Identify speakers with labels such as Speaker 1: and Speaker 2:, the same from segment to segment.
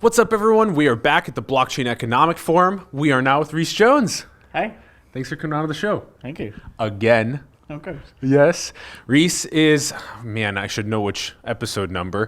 Speaker 1: What's up, everyone? We are back at the Blockchain Economic Forum. We are now with Reese Jones.
Speaker 2: Hi.
Speaker 1: Thanks for coming on the show.
Speaker 2: Thank you.
Speaker 1: Again.
Speaker 2: Okay.
Speaker 1: Yes. Reese is, man, I should know which episode number,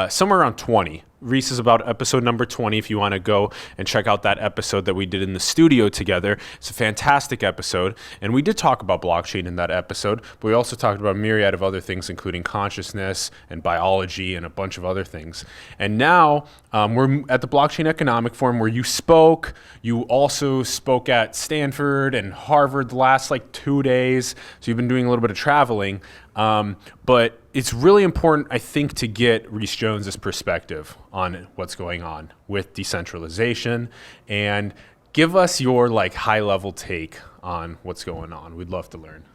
Speaker 1: somewhere around 20. Reese is about episode number 20 if you want to go and check out that episode that we did in the studio together. It's a fantastic episode. And we did talk about blockchain in that episode, but we also talked about a myriad of other things, including consciousness and biology and a bunch of other things. And now we're at the Blockchain Economic Forum where you spoke. You also spoke at Stanford and Harvard the last 2 days. So you've been doing a little bit of traveling. But it's really important, I think, to get Reese Jones's perspective on what's going on with decentralization and give us your high-level take on what's going on. We'd love to learn.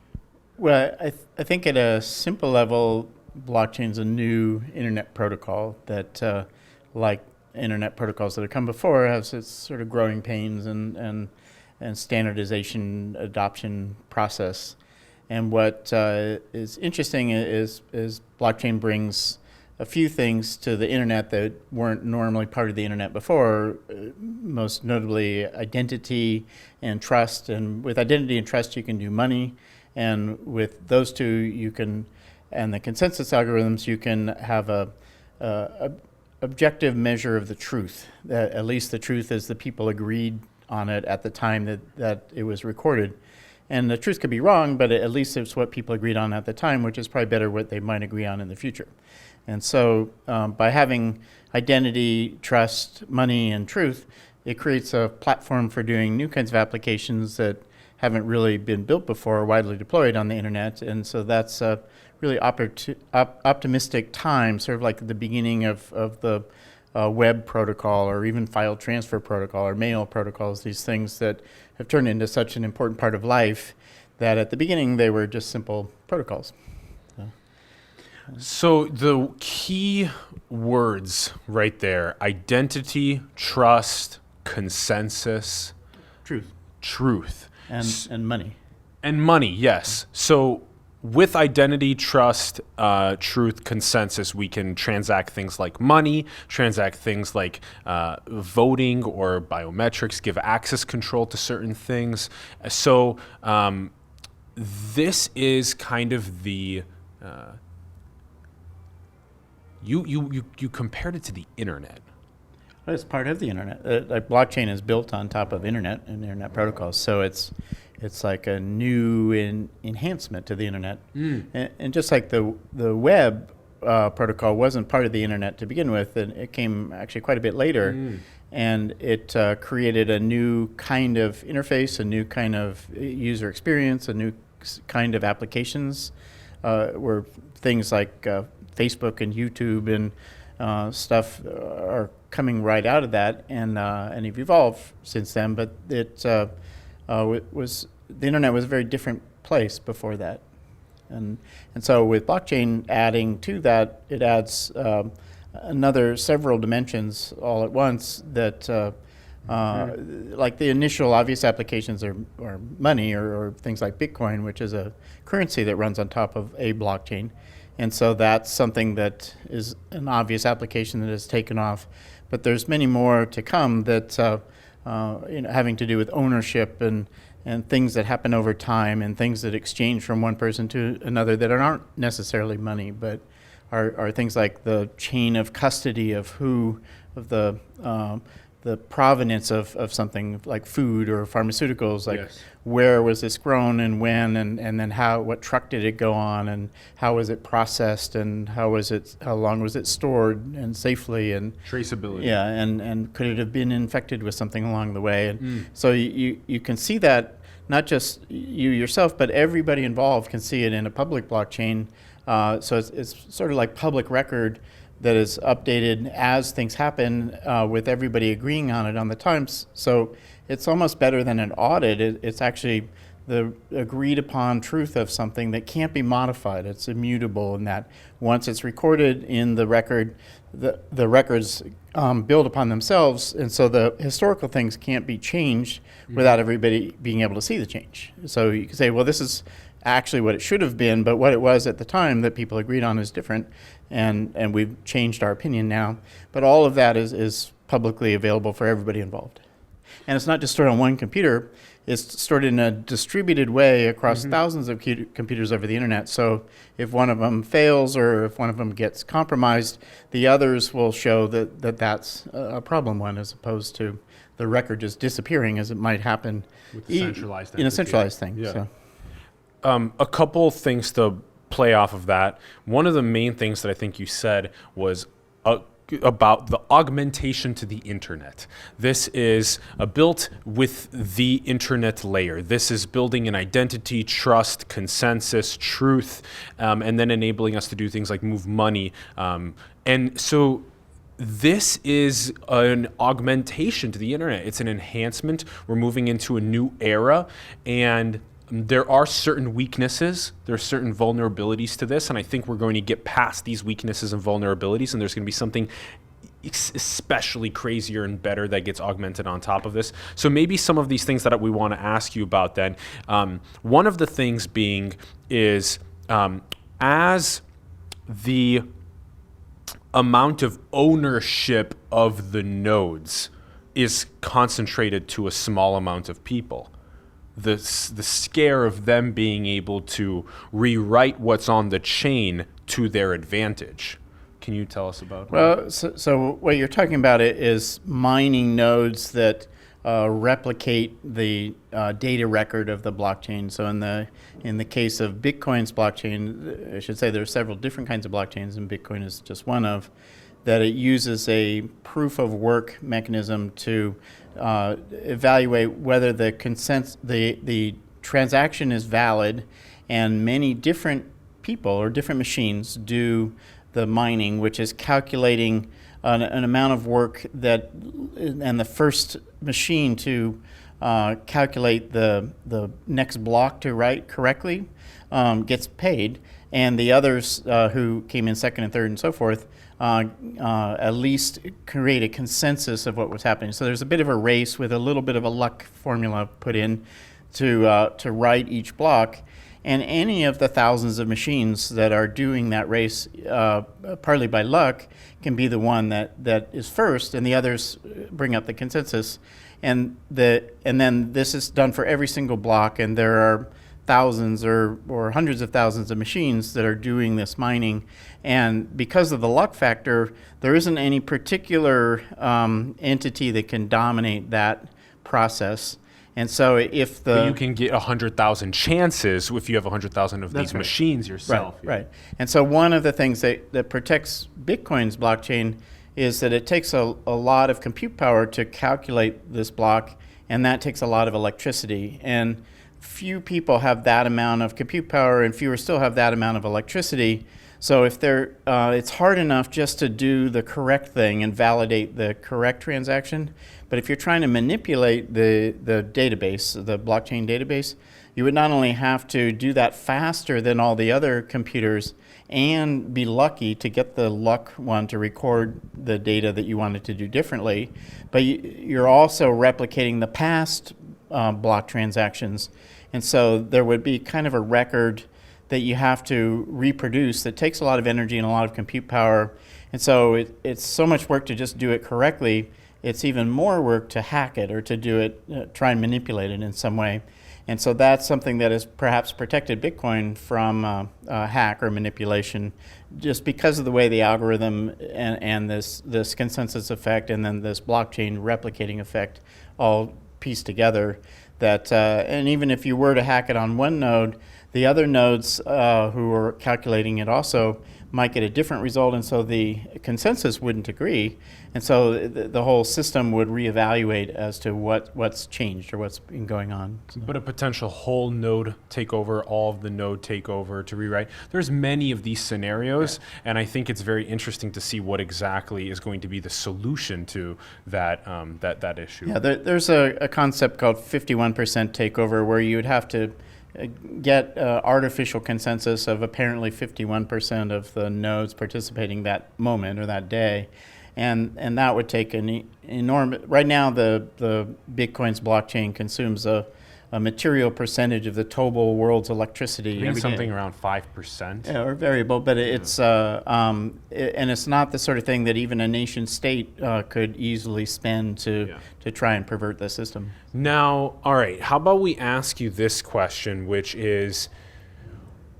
Speaker 2: Well, I think at a simple level, blockchain's a new internet protocol that, like internet protocols that have come before, has its sort of growing pains and standardization adoption process. And what is interesting is blockchain brings a few things to the internet that weren't normally part of the internet before, most notably identity and trust. And with identity and trust, you can do money. And with those two, you can, and the consensus algorithms, you can have a objective measure of the truth. That at least the truth is the people agreed on it at the time that it was recorded. And the truth could be wrong, but at least it's what people agreed on at the time, which is probably better what they might agree on in the future. And so by having identity, trust, money, and truth, it creates a platform for doing new kinds of applications that haven't really been built before or widely deployed on the internet. And so that's a really optimistic time, sort of like the beginning of the web protocol or even file transfer protocol or mail protocols, these things that have turned into such an important part of life that at the beginning they were just simple protocols.
Speaker 1: So the key words right there: identity, trust, consensus, truth,
Speaker 2: and money.
Speaker 1: And money, yes. So with identity, trust, truth, consensus, we can transact things like money, transact things like voting or biometrics, give access control to certain things. So this is kind of the you compared it to the internet.
Speaker 2: Well, it's part of the internet. Like blockchain is built on top of internet and internet protocols, so it's like a new enhancement to the internet. And just like the web protocol wasn't part of the internet to begin with, and it came actually quite a bit later, and it created a new kind of interface, a new kind of user experience, a new kind of applications, where things like Facebook and YouTube and stuff are coming right out of that, and have evolved since then. But the internet was a very different place before that, and so with blockchain adding to that, it adds another several dimensions all at once that like the initial obvious applications are money or things like Bitcoin, which is a currency that runs on top of a blockchain. And so that's something that is an obvious application that has taken off. But there's many more to come that having to do with ownership and things that happen over time and things that exchange from one person to another that aren't necessarily money, but are things like the chain of custody of the provenance of something like food or pharmaceuticals, like yes. Where was this grown and when, and then what truck did it go on, and how was it processed, and how long was it stored and safely, and
Speaker 1: traceability.
Speaker 2: Yeah, and could it have been infected with something along the way? And so you can see that not just you yourself, but everybody involved can see it in a public blockchain. So it's sort of like public record that is updated as things happen, with everybody agreeing on it on the times. So it's almost better than an audit. It's actually the agreed upon truth of something that can't be modified. It's immutable in that once it's recorded in the record, the records build upon themselves, and so the historical things can't be changed without everybody being able to see the change. So you can say, well, this is actually what it should have been, but what it was at the time that people agreed on is different, and we've changed our opinion now. But all of that is publicly available for everybody involved. And it's not just stored on one computer, it's stored in a distributed way across thousands of computers over the internet. So if one of them fails or if one of them gets compromised, the others will show that that's a problem one, as opposed to the record just disappearing as it might happen
Speaker 1: With a centralized
Speaker 2: in a centralized thing.
Speaker 1: Yeah.
Speaker 2: So.
Speaker 1: A couple things to play off of that. One of the main things that I think you said was about the augmentation to the internet. This is built with the internet layer. This is building an identity, trust, consensus, truth, and then enabling us to do things like move money. And so this is an augmentation to the internet. It's an enhancement. We're moving into a new era, and there are certain weaknesses, there are certain vulnerabilities to this, and I think we're going to get past these weaknesses and vulnerabilities, and there's going to be something especially crazier and better that gets augmented on top of this. So maybe some of these things that we want to ask you about then. One of the things being is as the amount of ownership of the nodes is concentrated to a small amount of people, the scare of them being able to rewrite what's on the chain to their advantage. Can you tell us about that?
Speaker 2: Well, so what you're talking about is mining nodes that replicate the data record of the blockchain. So in the case of Bitcoin's blockchain, I should say there are several different kinds of blockchains, and Bitcoin is just one of, that it uses a proof of work mechanism to evaluate whether the transaction is valid, and many different people or different machines do the mining, which is calculating an amount of work that, and the first machine to calculate the next block to write correctly gets paid, and the others who came in second and third and so forth at least create a consensus of what was happening. So there's a bit of a race with a little bit of a luck formula put in to write each block. And any of the thousands of machines that are doing that race, partly by luck, can be the one that is first, and the others bring up the consensus. And then this is done for every single block, and there are thousands or hundreds of thousands of machines that are doing this mining. And because of the luck factor, there isn't any particular entity that can dominate that process. And so
Speaker 1: But you can get 100,000 chances if you have 100,000 of these machines yourself.
Speaker 2: Right. And so one of the things that protects Bitcoin's blockchain is that it takes a lot of compute power to calculate this block, and that takes a lot of electricity. And few people have that amount of compute power, and fewer still have that amount of electricity. So if it's hard enough just to do the correct thing and validate the correct transaction. But if you're trying to manipulate the database, the blockchain database, you would not only have to do that faster than all the other computers and be lucky to get the luck one to record the data that you wanted to do differently, but you're also replicating the past block transactions. And so there would be kind of a record that you have to reproduce that takes a lot of energy and a lot of compute power. And so it's so much work to just do it correctly. It's even more work to hack it or to do it, try and manipulate it in some way. And so that's something that has perhaps protected Bitcoin from hack or manipulation, just because of the way the algorithm and this consensus effect and then this blockchain replicating effect all piece together. That and even if you were to hack it on one node, the other nodes who are calculating it also might get a different result, and so the consensus wouldn't agree, and so the whole system would reevaluate as to what's changed or what's been going on.
Speaker 1: But a potential whole node takeover, all of the node takeover to rewrite. There's many of these scenarios, and I think it's very interesting to see what exactly is going to be the solution to that that issue.
Speaker 2: Yeah, there's a concept called 51% takeover, where you would have to get artificial consensus of apparently 51% of the nodes participating that moment or that day, and that would take an enormous. Right now, the Bitcoin's blockchain consumes a a material percentage of the total world's electricity.
Speaker 1: I think
Speaker 2: every
Speaker 1: something
Speaker 2: day.
Speaker 1: around 5%.
Speaker 2: Yeah, or variable, but and it's not the sort of thing that even a nation state could easily spend to try and pervert the system.
Speaker 1: Now, all right, how about we ask you this question, which is,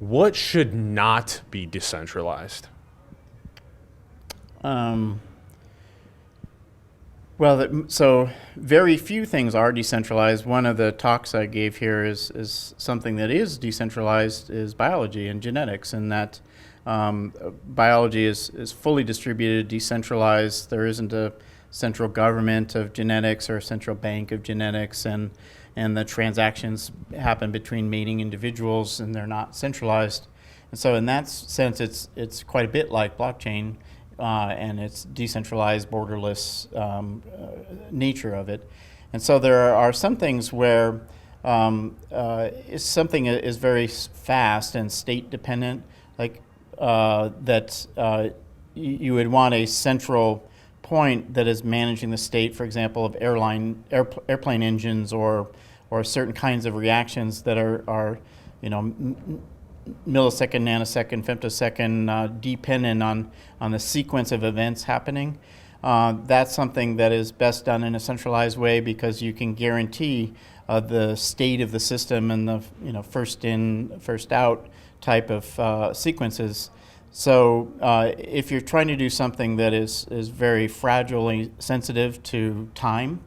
Speaker 1: what should not be decentralized?
Speaker 2: So very few things are decentralized. One of the talks I gave here is something that is decentralized is biology and genetics, and that biology is fully distributed, decentralized. There isn't a central government of genetics or a central bank of genetics, and the transactions happen between mating individuals, and they're not centralized. And so in that sense, it's quite a bit like blockchain. And its decentralized, borderless nature of it. And so there are some things where something is very fast and state dependent, like you would want a central point that is managing the state, for example, of airplane engines or certain kinds of reactions that are millisecond, nanosecond, femtosecond, dependent on the sequence of events happening. That's something that is best done in a centralized way because you can guarantee the state of the system and the first in, first out type of sequences. So if you're trying to do something that is very fragilely sensitive to time,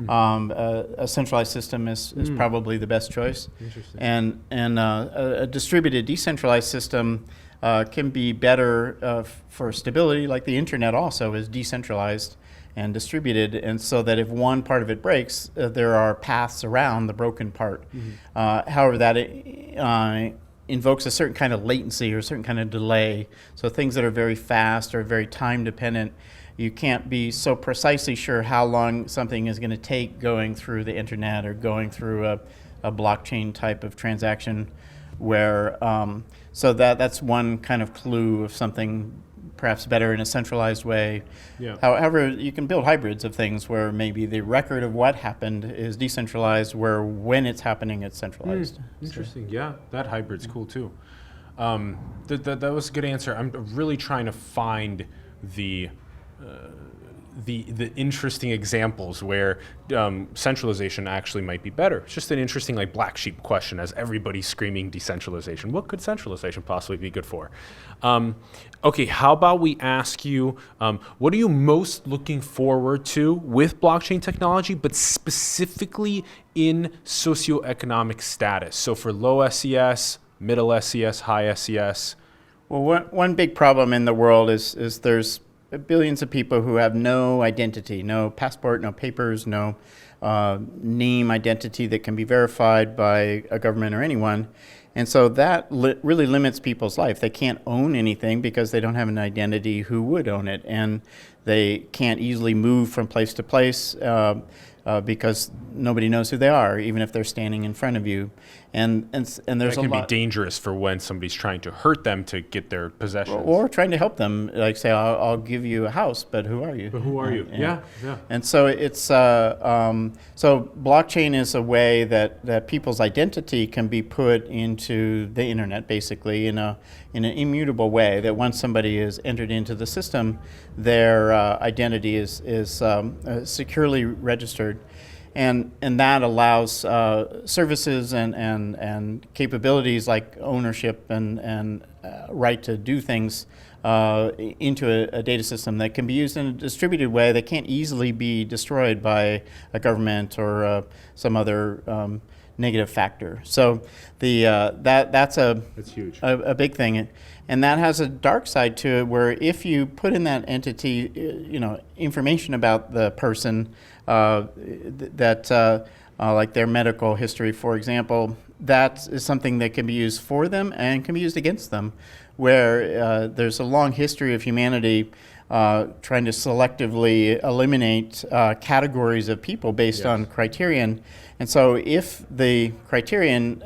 Speaker 2: a centralized system is probably the best choice. And a distributed, decentralized system can be better for stability, like the internet also is decentralized and distributed, and so that if one part of it breaks, there are paths around the broken part. However, that invokes a certain kind of latency or a certain kind of delay. So things that are very fast or very time dependent, you can't be so precisely sure how long something is going to take going through the internet or going through a blockchain type of transaction where, so that's one kind of clue of something perhaps better in a centralized way.
Speaker 1: Yeah.
Speaker 2: However, you can build hybrids of things where maybe the record of what happened is decentralized, where when it's happening, it's centralized.
Speaker 1: Interesting. Yeah, that hybrid's cool too. That was a good answer. I'm really trying to find the interesting examples where centralization actually might be better. It's just an interesting like black sheep question as everybody's screaming decentralization. What could centralization possibly be good for? Okay, how about we ask you, what are you most looking forward to with blockchain technology, but specifically in socioeconomic status? So for low SES, middle SES, high SES?
Speaker 2: Well, one big problem in the world is there's billions of people who have no identity, no passport, no papers, no name identity that can be verified by a government or anyone. And so that really limits people's life. They can't own anything because they don't have an identity who would own it. And they can't easily move from place to place because nobody knows who they are, even if they're standing in front of you. And there's
Speaker 1: that can be dangerous for when somebody's trying to hurt them to get their possessions.
Speaker 2: Or trying to help them, like say, I'll give you a house, but who are you?
Speaker 1: But who are you? Yeah.
Speaker 2: And so it's so blockchain is a way that people's identity can be put into the internet, basically in an immutable way. That once somebody is entered into the system, their identity is securely registered. And that allows services and capabilities like ownership and right to do things into a data system that can be used in a distributed way that can't easily be destroyed by a government or some other negative factor. So that's
Speaker 1: huge.
Speaker 2: A big thing. And that has a dark side to it where if you put in that entity, information about the person, like their medical history, for example, that is something that can be used for them and can be used against them, where there's a long history of humanity trying to selectively eliminate categories of people based on criterion. And so if the criterion,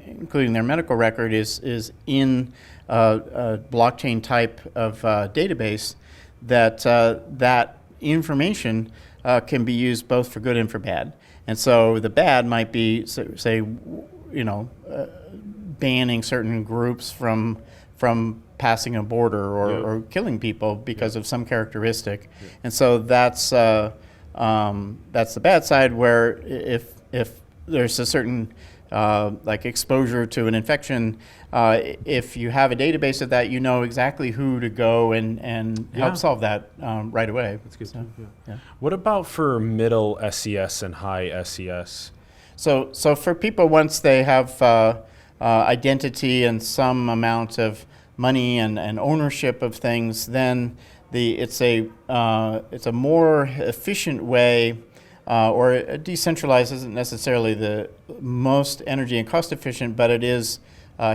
Speaker 2: including their medical record, is in a blockchain type of database, that information can be used both for good and for bad. And so the bad might be, say, banning certain groups from passing a border or killing people because of some characteristic. And so that's the bad side, where if there's a certain like exposure to an infection, if you have a database of that, you know exactly who to go and help solve that right away.
Speaker 1: That's good.
Speaker 2: So, yeah.
Speaker 1: What about for middle SES and high SES?
Speaker 2: So for people, once they have identity and some amount of money and ownership of things, then it's a more efficient way, or decentralized isn't necessarily the most energy and cost efficient, but it is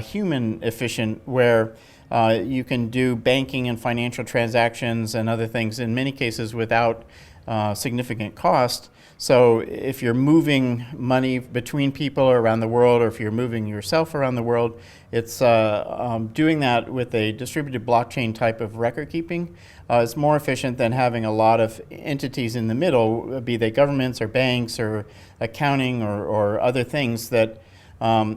Speaker 2: human efficient, where you can do banking and financial transactions and other things in many cases without significant cost. So if you're moving money between people around the world, or if you're moving yourself around the world, it's doing that with a distributed blockchain type of record keeping is more efficient than having a lot of entities in the middle, be they governments or banks or accounting or other things that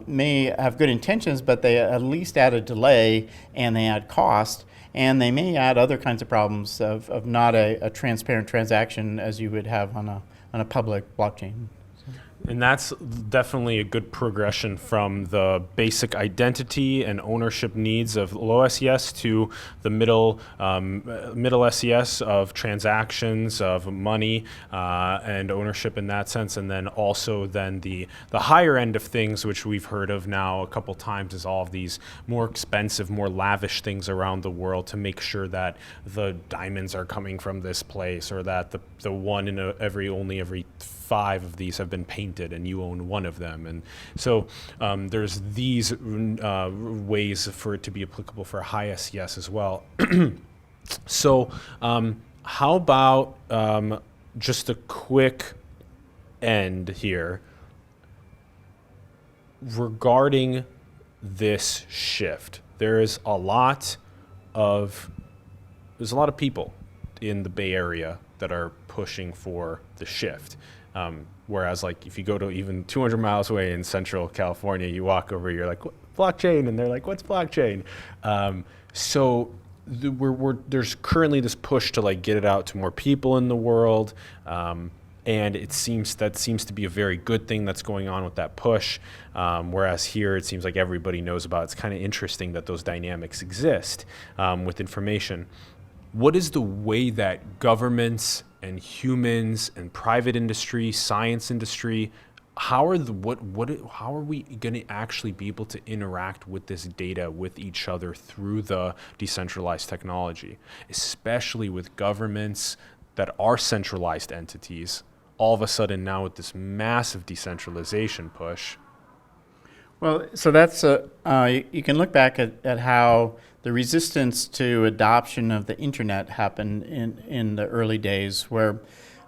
Speaker 2: may have good intentions, but they at least add a delay and they add cost. And they may add other kinds of problems of not a transparent transaction as you would have on a public blockchain.
Speaker 1: And that's definitely a good progression from the basic identity and ownership needs of low SES to the middle SES of transactions, of money and ownership in that sense. And then also then the higher end of things, which we've heard of now a couple times, is all of these more expensive, more lavish things around the world to make sure that the diamonds are coming from this place, or that the one in only every 5 of these have been painted and you own one of them. And so there's these ways for it to be applicable for high SES as well. So how about just a quick end here regarding this shift? There's a lot of people in the Bay Area that are pushing for the shift. Whereas, like, if you go to even 200 miles away in Central California, you walk over, you're like, blockchain, and they're like, what's blockchain? So there's currently this push to like get it out to more people in the world, and it seems to be a very good thing that's going on with that push. Whereas here, it seems like everybody knows about it. It's kind of interesting that those dynamics exist with information. What is the way that governments and humans and private industry, science industry, how are we going to actually be able to interact with this data with each other through the decentralized technology, especially with governments that are centralized entities, all of a sudden now with this massive decentralization push?
Speaker 2: Well, so that's you can look back at how the resistance to adoption of the internet happened in the early days, where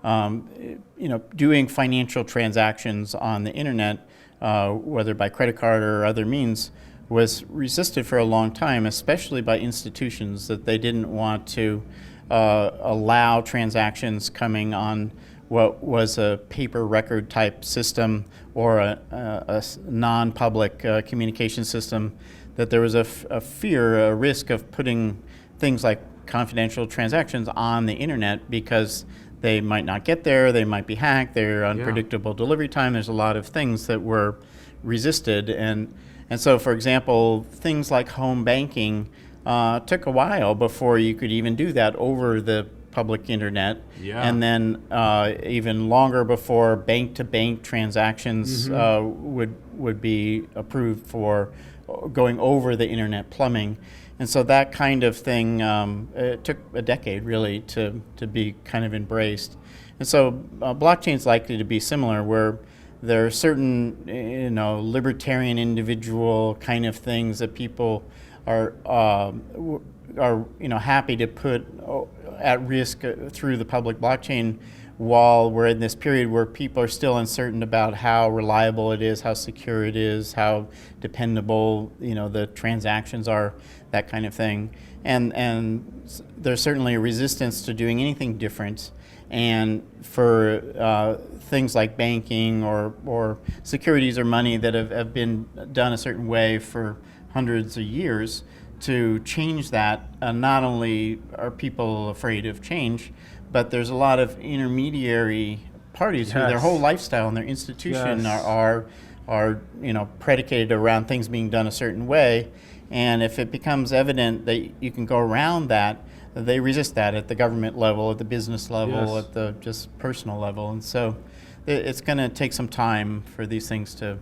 Speaker 2: doing financial transactions on the internet, whether by credit card or other means, was resisted for a long time, especially by institutions, that they didn't want to allow transactions coming on what was a paper record type system or a non-public communication system, that there was a fear, a risk of putting things like confidential transactions on the internet because they might not get there, they might be hacked, they're unpredictable delivery time. There's a lot of things that were resisted. And so, for example, things like home banking took a while before you could even do that over the public internet, and then even longer before bank-to-bank transactions would be approved for going over the internet plumbing. And so that kind of thing, it took a decade really to be kind of embraced. And so blockchain's likely to be similar, where there are certain libertarian individual kind of things that people are happy to put at risk through the public blockchain, while we're in this period where people are still uncertain about how reliable it is, how secure it is, how dependable the transactions are, that kind of thing. And there's certainly a resistance to doing anything different. and for things like banking or securities or money that have been done a certain way for hundreds of years, to change that, not only are people afraid of change, but there's a lot of intermediary parties who their whole lifestyle and their institution are predicated around things being done a certain way. And if it becomes evident that you can go around that, they resist that at the government level, at the business level, at the just personal level. And so it's going to take some time for these things to,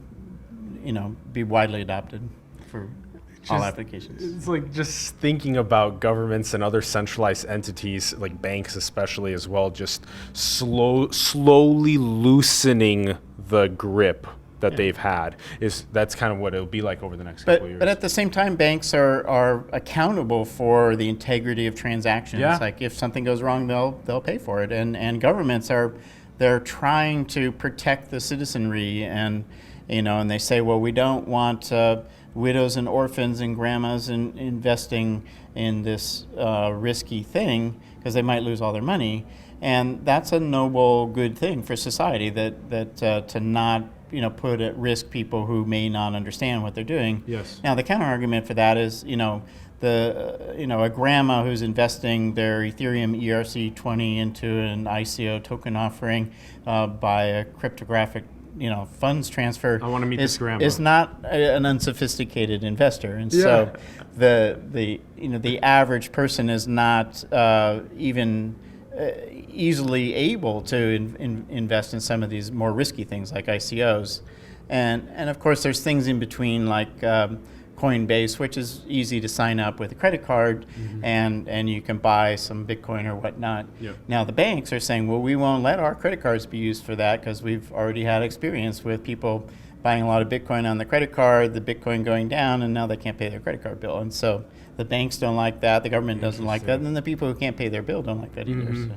Speaker 2: be widely adopted for all applications.
Speaker 1: It's like just thinking about governments and other centralized entities, like banks especially as well, just slowly loosening the grip that they've had. That's kind of what it'll be like over the next couple of years.
Speaker 2: But at the same time, banks are accountable for the integrity of transactions. Like if something goes wrong, they'll pay for it. And governments they're trying to protect the citizenry, and and they say, well, we don't want widows and orphans and grandmas investing in this risky thing because they might lose all their money. And that's a noble, good thing for society, that to not put at risk people who may not understand what they're doing.
Speaker 1: Yes.
Speaker 2: Now the counter argument for that is a grandma who's investing their Ethereum ERC20 into an ICO token offering by a cryptographic funds transfer.
Speaker 1: I want to meet this grandma.
Speaker 2: Is not an unsophisticated investor, and so the average person is not even easily able to invest in some of these more risky things like ICOs, and of course there's things in between like Coinbase, which is easy to sign up with a credit card, and you can buy some Bitcoin or whatnot. Now the banks are saying, well, we won't let our credit cards be used for that because we've already had experience with people buying a lot of Bitcoin on the credit card, the Bitcoin going down, and now they can't pay their credit card bill. And so the banks don't like that, the government doesn't like that, and then the people who can't pay their bill don't like that either.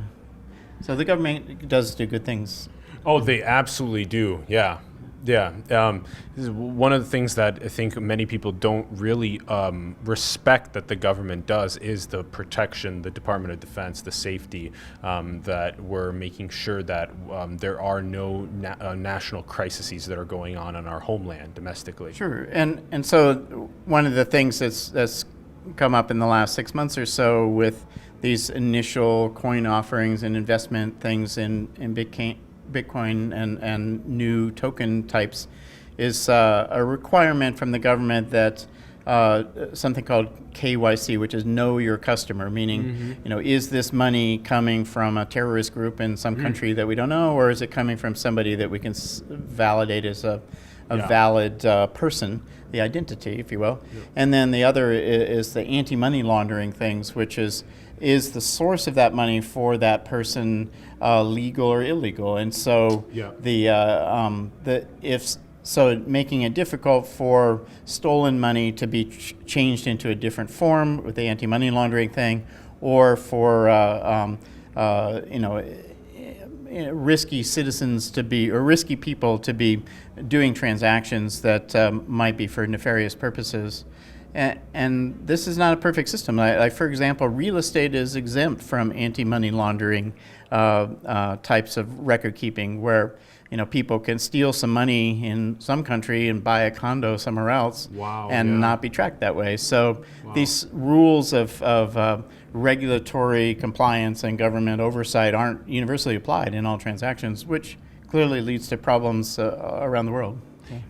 Speaker 2: So the government does do good things.
Speaker 1: Oh, they absolutely do. Yeah. This is one of the things that I think many people don't really respect that the government does is the protection, the Department of Defense, the safety, that we're making sure that there are no national crises that are going on in our homeland domestically.
Speaker 2: Sure, and so one of the things that's come up in the last 6 months or so with these initial coin offerings and investment things in Bitcoin and new token types is a requirement from the government that something called KYC, which is know your customer, meaning, is this money coming from a terrorist group in some country that we don't know, or is it coming from somebody that we can validate as a valid person, the identity, if you will. And then the other is the anti-money laundering things, which is the source of that money for that person legal or illegal? And so making it difficult for stolen money to be changed into a different form with the anti-money laundering thing, or for risky citizens to be, or risky people to be doing transactions that might be for nefarious purposes. And this is not a perfect system. Like for example, real estate is exempt from anti-money laundering types of record keeping, where people can steal some money in some country and buy a condo somewhere else not be tracked that way. So these rules of regulatory compliance and government oversight aren't universally applied in all transactions, which clearly leads to problems around the world.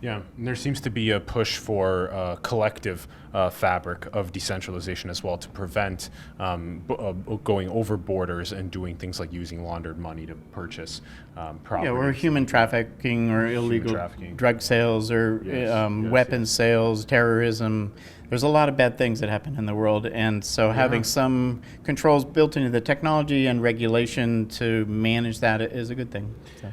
Speaker 1: Yeah, and there seems to be a push for collective fabric of decentralization as well to prevent going over borders and doing things like using laundered money to purchase property.
Speaker 2: Or human trafficking or illegal drug sales or weapons sales, terrorism. There's a lot of bad things that happen in the world, and so having some controls built into the technology and regulation to manage that is a good thing. So.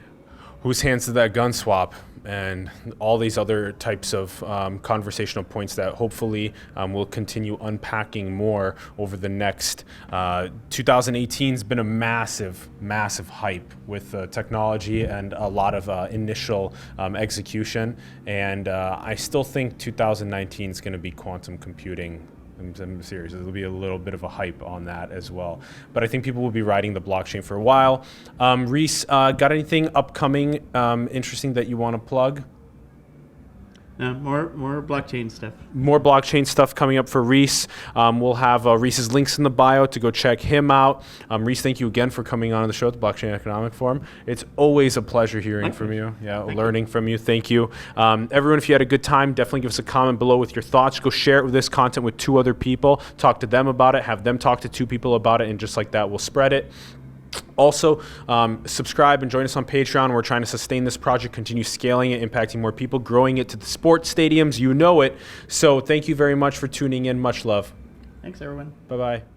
Speaker 1: Whose hands did that gun swap? And all these other types of conversational points that hopefully we'll continue unpacking more over the next. 2018's been a massive hype with technology and a lot of initial execution. And I still think 2019 is going to be quantum computing I'm serious. There'll be a little bit of a hype on that as well. But I think people will be riding the blockchain for a while. Reese, got anything upcoming interesting that you want to plug?
Speaker 2: More blockchain stuff.
Speaker 1: More blockchain stuff coming up for Reese. We'll have Reese's links in the bio to go check him out. Reese, thank you again for coming on the show at the Blockchain Economic Forum. It's always a pleasure hearing from you. Yeah, learning from you. Thank you. Everyone, if you had a good time, definitely give us a comment below with your thoughts. Go share this content with 2 other people. Talk to them about it. Have them talk to 2 people about it. And just like that, we'll spread it. Also, subscribe and join us on Patreon. We're trying to sustain this project, continue scaling it, impacting more people, growing it to the sports stadiums. You know it. So thank you very much for tuning in. Much love.
Speaker 2: Thanks, everyone.
Speaker 1: Bye-bye.